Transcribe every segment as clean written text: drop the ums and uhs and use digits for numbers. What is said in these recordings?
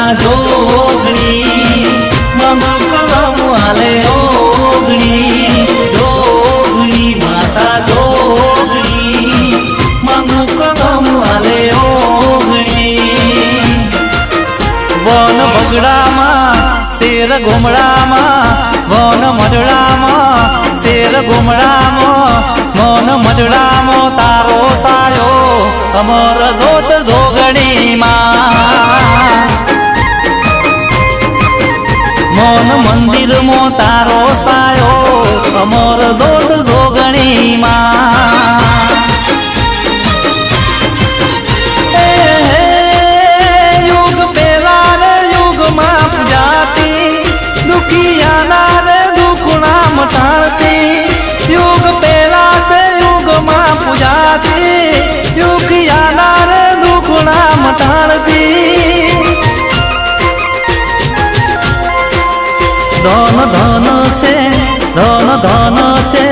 માતા જોગણી માંગુ કલમ હાલે ઓગણી જોગણી માતા જોગણી માંગુ કલમ હાલે ઓગણી વન બગડામાં શેર ઘુમડામાં વન મઢડામાં શેર ઘુમડામાં મન મઢડામાં તારો સાયો અમર જોત જોગણીમાં મન મંદિરમાં તારો સાયો અમર જોત જોગણીમાં યુગ પેલા રે યુગમાં પૂજાતી દુખિયાના રે દુખણા મટાડતી યુગ પેલા તે યુગમાં પૂજાતી યુગિયાના રે દુખણા મટાડતી ધન ધન છે ધન ધન છે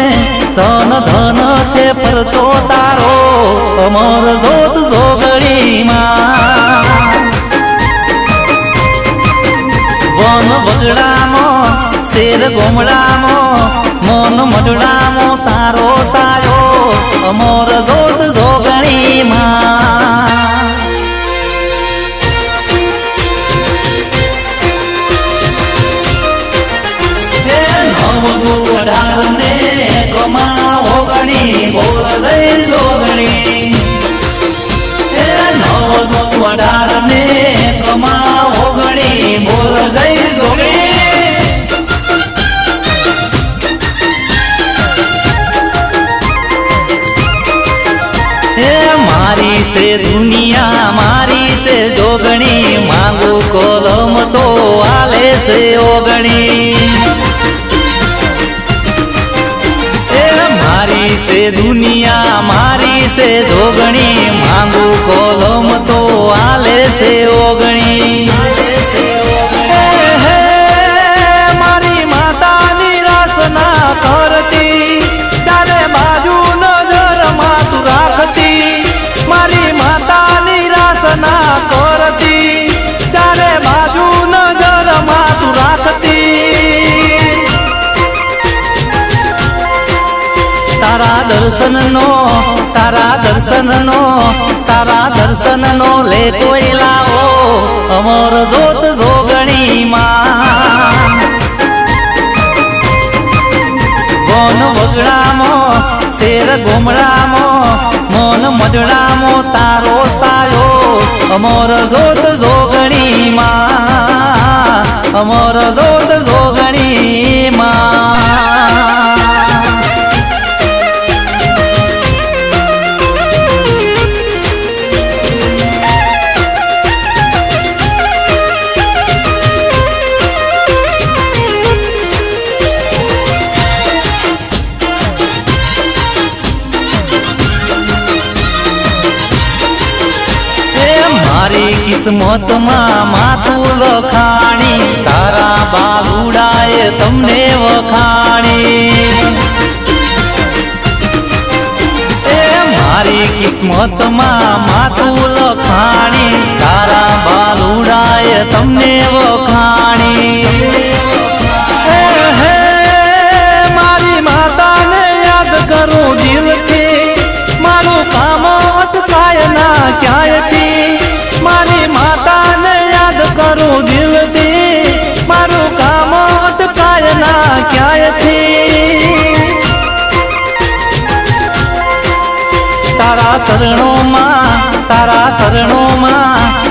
ધન ધન છે પરચો તારો અમર જોત જોગણીમાં વન બગડામાં શેર ગોમડામાં મન મઢડામાં તારો સાયો અમર જોત જોગણીમાં અઢારને કમા ઓગણી બોલ જય જોગણી નવ 18ને કમા ઓગણી બોલ જય જોગણી મારી સે દુનિયા મારી સે જોગણી માંગુ કોલમ તો આલે સે ઓગણી મારી સે દુનિયા મારી સે જોગણી માંગુ કોલમ તો આલે સે ઓગણી મારી માતા નિરાશ ના કરતી તારે બાજુ નજર માં તું રાખતી મારી માતા નિરાશ ના કરતી ચારે બાજુ નજર માં તું રાખતી તારા દર્શનનો લે કોઈ લાવો અમર જોત જોગણીમાં વન બગડામાં શેર ગોમડામાં મન મઢડામાં તારો સાયો અમર જોત જોગણીમાં અમર જોત જોગણીમાં મારી કિસ્મતમાં માતું લખાણી તારા બાલુડાએ તમને વખાણી મારી કિસ્મતમાં માતું લખાણી તારા બાલુડાએ તમને વખાણી મારી માતાને યાદ કરું દિલથી મારું કામ અટકાય ના ક્યાંયથી મારી માતાને યાદ કરું દિલથી મારું કામ અટકાય ના ક્યાંયથી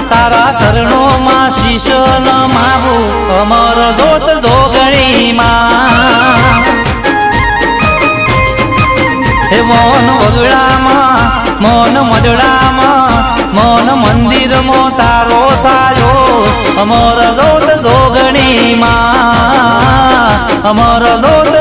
તારા શરણોમાં શીશ ન મારું અમર જોત જોગણીમાં હે મોન બગડામાં મોન મઢડામાં મન મંદિરમાં તારો સાયો અમર જોત જોગણીમાં અમર જોત